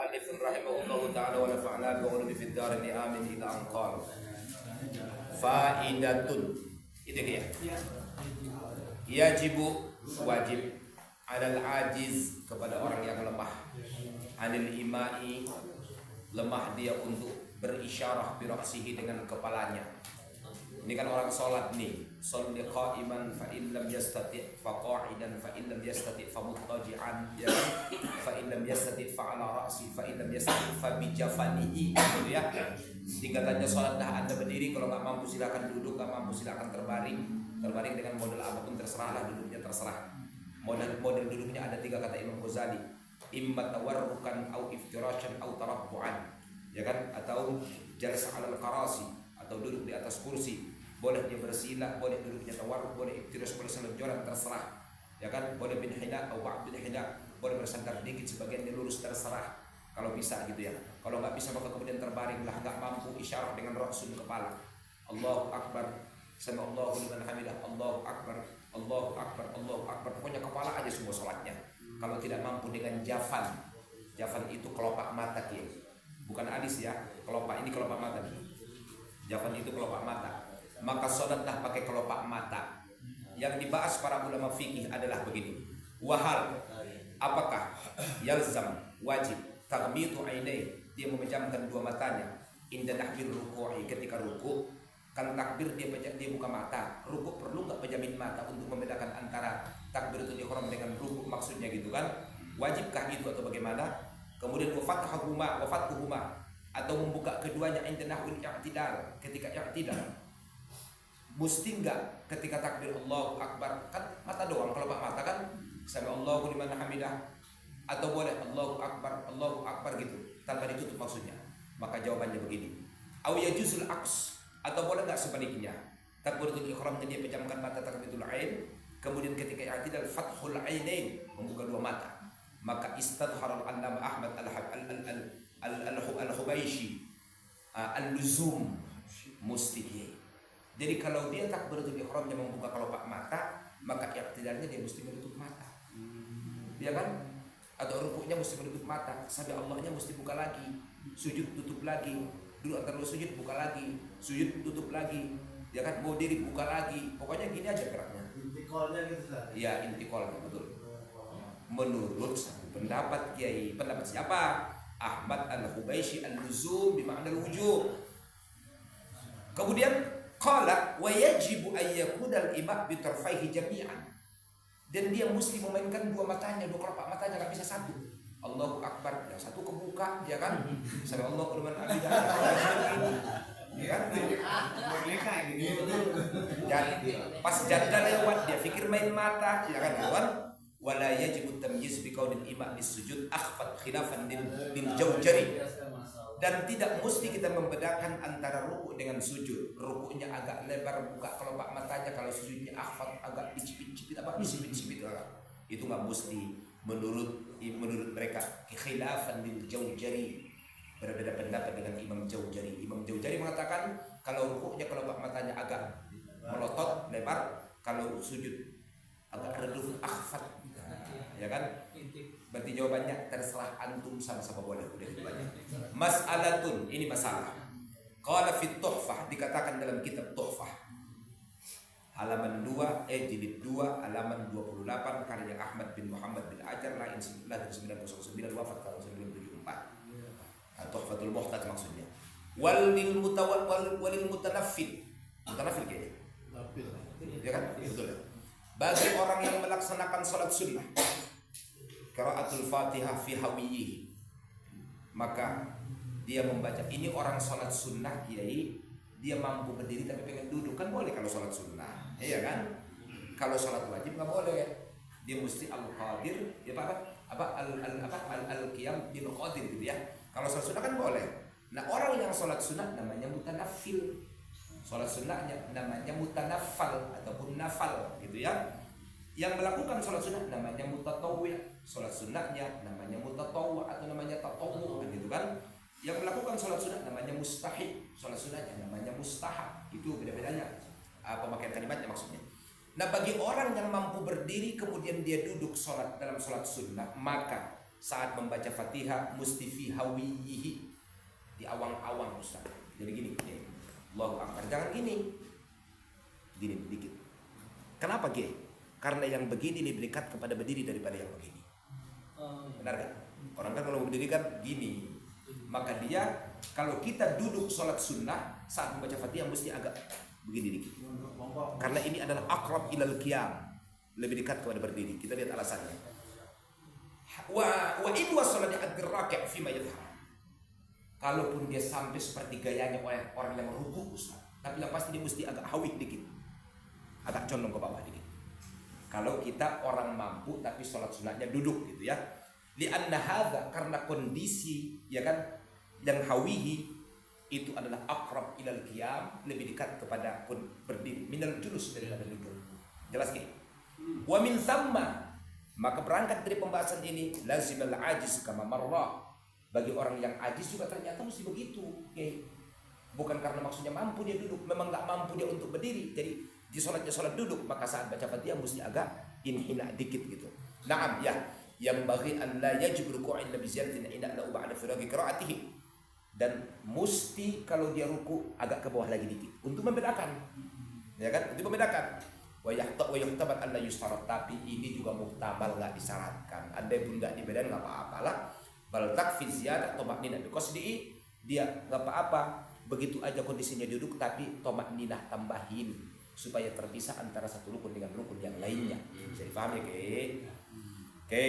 المؤلف رحمه الله تعالى ونفعنا بعلومه في الدارين آمين إلى أن قال faidatun itu dia yajibu wajib alal ajiz kepada orang yang lemah anil imai lemah dia untuk berisyarah birasihi dengan kepalanya. Ini kan orang sholat nih, sholli qa'iman fa in lam yastati' fa qa'idan fa in lam yastati' fa muttaji'an ya fa in lam yastati' fa ala ra'si fa in lam yastati' fa bi jafanihi gitu ya. Tingkatannya sholat dah Anda berdiri, kalau nggak mampu silakan duduk, nggak mampu silakan terbaring dengan model apapun terserahlah, duduknya terserah. Model duduknya ada 3 kata Imam Ghazali, imma tawarrukan au iftirashan au tarabbu'an ya kan, atau jalsa 'alal qarasi atau duduk di atas kursi. Boleh dia bersila, boleh duduknya tawarruk, boleh iftiras, boleh selonjoran, terserah ya kan, boleh bin hina atau ba'd bin hina, boleh bersandar dikit, sebagian dia lurus, terserah kalau bisa gitu ya. Kalau nggak bisa maka kemudian terbaringlah, nggak mampu isyarat dengan ra'sun kepala. Allahu akbar, sami Allahu liman hamidah, Allahu akbar, Allahu akbar, Allahu akbar. Pokoknya kepala aja semua sholatnya. Kalau tidak mampu dengan jafan itu kelopak mata kiai, bukan alis ya, kelopak ini kelopak mata nih. Jafan itu kelopak mata, maka sholatlah pakai kelopak mata. Yang dibahas para ulama fikih adalah begini, wahal apakah yalzam wajib taghmidu ainai, dia memejamkan 2 matanya inda takbir ruku'i, ketika ruku. Kan takbir dia buka mata, ruku perlu nggak pejamin mata untuk membedakan antara takbiratul ihram dengan ruku, maksudnya gitu kan? Wajibkah itu atau bagaimana? Kemudian wafathuhuma atau membuka keduanya inda nahwil i'tidal, ketika i'tidal. Mesti enggak ketika takbir Allahu akbar, kan mata doang, kelopak mata kan, sami Allahu liman hamidah, atau boleh Allahu akbar gitu tanpa ditutup maksudnya? Maka jawabannya begini, au yajuzul aks, atau boleh enggak sebaliknya, takbiratul ihramnya dia pejamkan mata takbiratul ain, kemudian ketika i'tidal fathul ainain, membuka 2 mata. Maka istadhara al-Allama Ahmad al-Hubayshi al-luzum mustihi. Jadi kalau dia takbiratul ihramnya membuka kelopak mata, maka i'tidalnya dia mesti menutup mata. Ya kan? Atau rukuknya mesti menutup mata, sampai Allahnya mesti buka lagi, sujud tutup lagi, dulu antara sujud buka lagi, sujud tutup lagi, ya kan, mau diri buka lagi, pokoknya gini aja geraknya. Intikolnya gitu lah. Ya, intikolnya betul. Menurut satu pendapat kiai, pendapat siapa? Ahmad al-Hubayshi al-luzum bima'na al-wujub. Kemudian qala wa yajibu an yakuna al-imam bi tarfaihi jami'an. Dan dia mesti memainkan 2 matanya, 2 kelopak matanya, nggak bisa satu. Allahu akbar, yang satu kebuka, ya kan? Sami Allahu liman hamidah. Ya kan? Jadi pas jadda lewat dia pikir main mata, ya kan kawan? Wala yajibu tamyiz bi qaulil imam bis-sujud akhfat khilafan bil jawjari. Dan tidak mesti kita membedakan antara ruku dengan sujud. Rukuknya agak lebar, buka kelopak matanya, kalau sujudnya akhfat, agak dicipit-cipit apa disipit-sipit. Itu nggak mesti menurut mereka. Khilafan bil jawjari, berbeda pendapat dengan Imam Jawjari. Imam Jawjari mengatakan kalau rukuknya kelopak matanya agak melotot, lebar, kalau sujud agak redup, akhfat, ya kan? Berarti jawabannya terserah antum, sama-sama boleh, udah itu aja. Mas'alatun, ini masalah. Qala fit tuhfah, dikatakan dalam kitab Tuhfah halaman 2 jilid 2 halaman 28 karya Ahmad bin Muhammad bin Ajar lahir 909 wafat tahun 974. Tuhfatul Muhtaj maksudnya. Walil mutanaffil kayaknya. Ya kan? Betul ya. Bagi orang yang melaksanakan salat sunnah, qiraatul Fatihah fi hawiyihi, maka dia membaca, ini orang salat sunnah kiai, dia mampu berdiri tapi pengen duduk, kan boleh kalau salat sunnah, iya kan? Kalau salat wajib nggak boleh, dia mesti al-qadir, ya al-qiyam bil qadir gitu ya. Kalau salat sunnah kan boleh. Nah, orang yang salat sunnah namanya mutanaffil. Salat sunnahnya namanya mutanaffal ataupun nafal gitu ya. Yang melakukan salat sunnah namanya mutatawwi'. Salat sunnahnya namanya mutatawwi' atau namanya tatawwu' gitu kan. Yang melakukan salat sunnah namanya mustahib. Salat sunnahnya namanya mustahab. Itu beda-bedanya pemakaian kalimatnya maksudnya. Nah, bagi orang yang mampu berdiri kemudian dia duduk salat dalam salat sunnah, maka saat membaca Fatihah mesti fi hawiyihi, di awang-awang Ustaz. Jadi gini, Allahu Akbar. Jangan gini dikit. Kenapa G? Karena yang begini lebih dekat kepada berdiri daripada yang begini. Benar kan? Orang kan kalau berdiri kan gini. Maka dia kalau kita duduk sholat sunnah saat membaca Fatihah mesti agak begini dikit. Karena ini adalah aqrab ilal qiyam, lebih dekat kepada berdiri. Kita lihat alasannya. Wa in wasala ad-raki' fi ma yadhhar. Kalaupun dia sampai seperti gayanya orang yang rukuk Ustaz, tapi yang pasti dia mesti agak hawik dikit. Agak condong ke bawah dikit. Kalau kita orang mampu tapi sholat sunatnya duduk gitu ya. Li'anna hadza, karena kondisi ya kan yang hawihi itu adalah aqrab ilal qiyam, lebih dekat kepada berdiri, minal julus daripada duduk. Jelas ki? Wa min thamma, maka berangkat dari pembahasan ini lazimal ajiz kama marra. Bagi orang yang ajiz juga ternyata mesti begitu. Okay. Bukan karena maksudnya mampu dia duduk, memang nggak mampu dia untuk berdiri. Jadi di sholatnya sholat duduk, maka saat baca Fatihah mesti agak inhina dikit gitu. Naam ya, yang bagi an la yajib ruku'in la bi ziyadatin ina la ba'da firaghi qira'atihi. Dan mesti kalau dia ruku agak ke bawah lagi dikit untuk membedakan. Ya kan? Untuk membedakan. Wa yahtabat an la yustarat, tapi ini juga muhtamal, enggak disyaratkan. Andai pun enggak dibedakan enggak apa-apalah. Bal takfi ziyadah tamakninah biqasdi, dia enggak apa-apa. Begitu aja kondisinya duduk tapi tamakninah tambahin supaya terpisah antara satu rukun dengan rukun yang lainnya. Bisa dipahami Oke.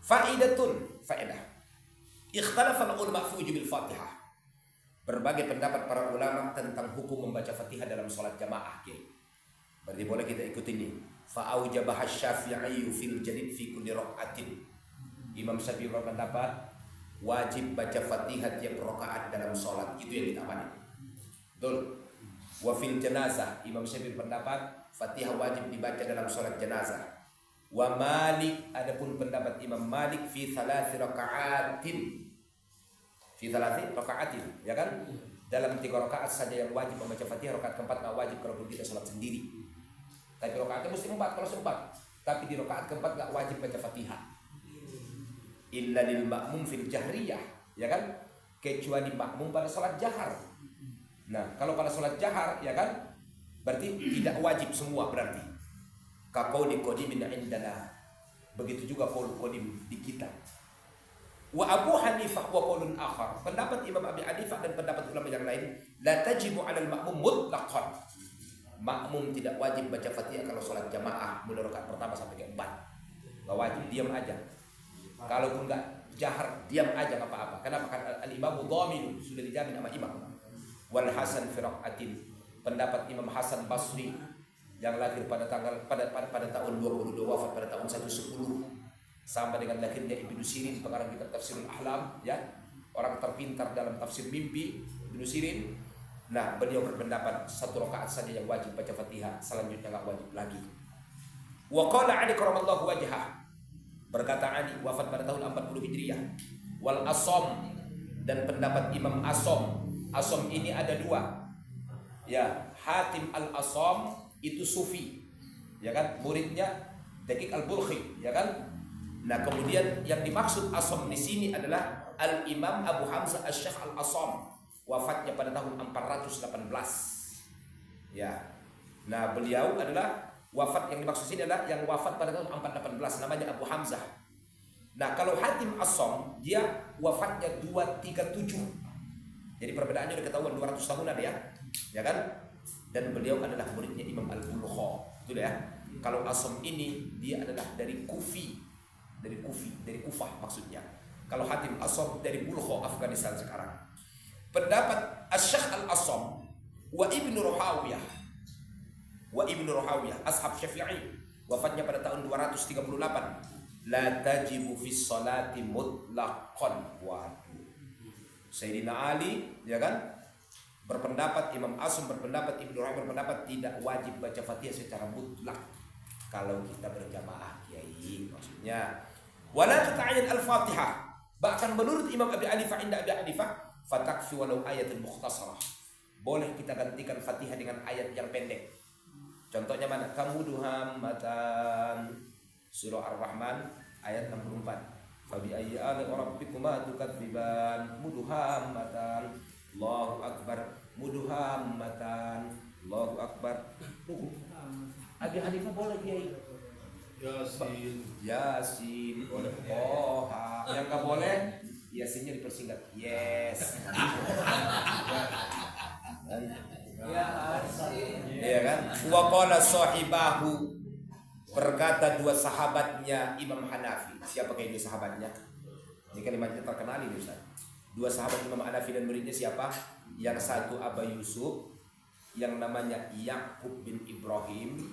Faedah. Ikhtalafa ulama fi wujubil Fatihah. Berbagai pendapat para ulama tentang hukum membaca Fatihah dalam salat jamaah. Berarti boleh kita ikuti ini. Fa aujabah Asy-Syafi'i fil jadid fi kulli raka'atin. Imam Syafi'i berpendapat wajib baca Fatihah tiap rakaat dalam salat. Itu yang ditamani. Betul. Wa fil janazah, Imam Syafi'i berpendapat Fatihah wajib dibaca dalam salat jenazah. Wa Malik, adapun pendapat Imam Malik fi thalathi raka'atin. Fi thalathi raka'atin, ya kan? Dalam 3 rakaat saja yang wajib membaca Fatihah, rakaat keempat enggak wajib kalau kita salat sendiri. Tapi rakaatnya mesti 4 kalau sempat. Tapi di rakaat keempat enggak wajib baca Fatihah. Illa lil ma'mum fil jahriyah, ya kan? Kecuali makmum pada salat jahar. Nah, kalau pada salat jahar, ya kan? Berarti tidak wajib semua berarti. Kaqauli qadimin indana. Begitu juga qaul qadim di kita. Wa Abu Hanifah wa qaulun akhar. Pendapat Imam Abi Hanifah dan pendapat ulama yang lain, la tajibu 'alal ma'mum mutlaqan. Makmum tidak wajib baca Fatihah kalau salat jamaah mulai rakaat pertama sampai ke 4. Enggak wajib, diam aja. Kalaupun enggak jahar, diam aja enggak apa-apa. Kenapa? Kan al-imamu dhamin, sudah dijamin sama imam. Wal Hasan fi raqatin, pendapat Imam Hasan Basri yang lahir pada tahun 22, wafat pada tahun 110, sama dengan lahirnya Ibnu Sirin, pengarang kitab Tafsirul Ahlam, ya, orang terpintar dalam tafsir mimpi, Ibnu Sirin. Nah, beliau berpendapat 1 rakaat saja yang wajib baca Fatihah, selanjutnya enggak wajib lagi. Wa qala Ali karamallahu wajhah, berkata Ali, wafat pada tahun 40 Hijriah. Wal Asom, dan pendapat Imam Asom. Asom ini ada 2. Ya, Hatim al-Asom itu sufi, ya kan? Muridnya Daqiq al-Bulkhi, ya kan? Nah, kemudian yang dimaksud Asom di sini adalah Al-Imam Abu Hamzah Asy-Syaikh al-Asom, wafatnya pada tahun 418. Ya. Nah, beliau adalah wafat yang dimaksud sini adalah yang wafat pada tahun 418, namanya Abu Hamzah. Nah, kalau Hatim Asom dia wafatnya 237. Jadi perbedaannya udah ketahuan 200 tahunan ya kan? Dan beliau adalah muridnya Imam Al-Bulkha, betul ya? Kalau Asom ini dia adalah dari Kufah maksudnya. Kalau Hatim Asom dari Bulkha, Afghanistan sekarang. Pendapat Asy-Syaikh Al-Asom wa Ibnu Ruhawiyah ashab Syafi'i, wafatnya pada tahun 238. La tajibu fis salati mutlaqan. Waduh. Sayyidina Ali, ya kan, berpendapat, Imam Asom berpendapat, Ibnu Ruhawiyah berpendapat tidak wajib baca Fatihah secara mutlak kalau kita berjamaah, kiai, maksudnya. Wala tuta'ayyan al-Fatihah. Bahkan menurut Imam Abi Hanifah, inda Abi Hanifah, fatakfi walau ayatul mukhtasarah. Boleh kita gantikan Fatihah dengan ayat yang pendek. Contohnya mana? Kamuduham matan, surah Ar-Rahman ayat 64. Fabi ayyi ala rabbikuma tukadziban mudhammatan. Allahu akbar. Mudhammatan. Allahu akbar. Abi Hanifah boleh Kiai. Yasin boleh. Yang enggak boleh Yasinnya dipersingkat. Yes. Iya kan? Wa qala sahibahu, berkata dua sahabatnya Imam Hanafi. Siapa dua sahabatnya? Ini kalimatnya terkenal ini Ustaz. Dua sahabat Imam Hanafi dan muridnya siapa? Yang satu Aba Yusuf, yang namanya Yaqub bin Ibrahim,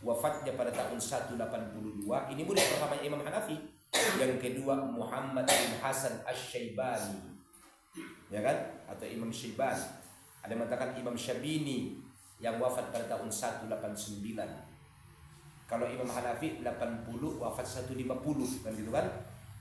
wafatnya pada tahun 182. Ini murid pertama Imam Hanafi. Yang kedua Muhammad bin Hasan Asy-Syaibani, ya kan? Atau Imam Syaibani. Ada yang mengatakan Imam Syabini yang wafat pada tahun 189. Kalau Imam Hanafi 80, wafat 150 kan gitu kan.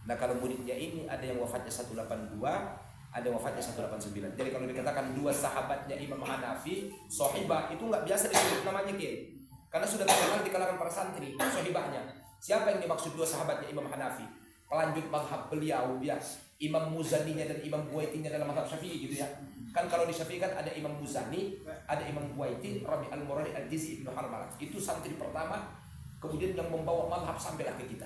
Nah kalau muridnya ini ada yang wafatnya 182, ada yang wafatnya 189. Jadi kalau dikatakan dua sahabatnya Imam Hanafi sohibah, itu nggak biasa disebut namanya Kiai, karena sudah terkenal di kalangan para santri sohibahnya. Siapa yang dimaksud dua sahabatnya Imam Hanafi? Pelanjut mazhab beliau ya, Imam Muzaninya dan Imam Buaitinya dalam mazhab Syafi'i gitu ya. Kan kalau di Syafi'i kan ada Imam Muzani, ada Imam Buaiti, Rabi al-Muradi al-Jizi ibnu Harmalah. Itu santri pertama, kemudian yang membawa mazhab sampailah ke kita.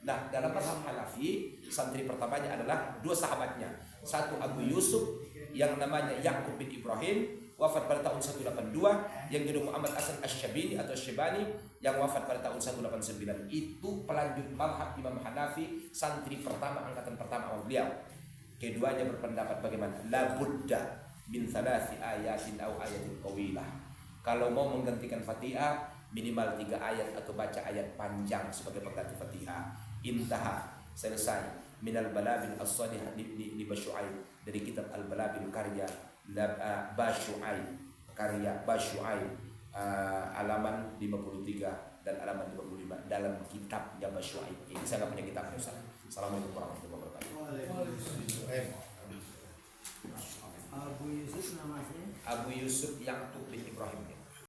Nah, dalam mazhab Hanafi, santri pertamanya adalah dua sahabatnya. Satu Abu Yusuf yang namanya Yaqub bin Ibrahim, wafat pada tahun 182. Yang kedua Muhammad Hasan Asy-Syabini atau Syibani yang wafat pada tahun 189. Itu pelanjut mazhab Imam Hanafi, santri pertama, angkatan pertama awal beliau. Keduanya berpendapat bagaimana? La budda min thalathi ayatin aw ayatin qawilah. Kalau mau menggantikan Fatihah, minimal 3 ayat atau baca ayat panjang sebagai pengganti Fatihah. Intaha, selesai. Minal Balabil as-Sadih li Basyu'aib, dari kitab Al-Balabil karya Basyu'aib, karya Basyu'aib, halaman 53 dan halaman 55 dalam kitabnya Basyu'aib. Ini saya nggak punya kitabnya Ustaz. Assalamualaikum warahmatullahi wabarakatuh. Abu Yusuf namanya? Abu Yusuf Yaqub bin Ibrahim.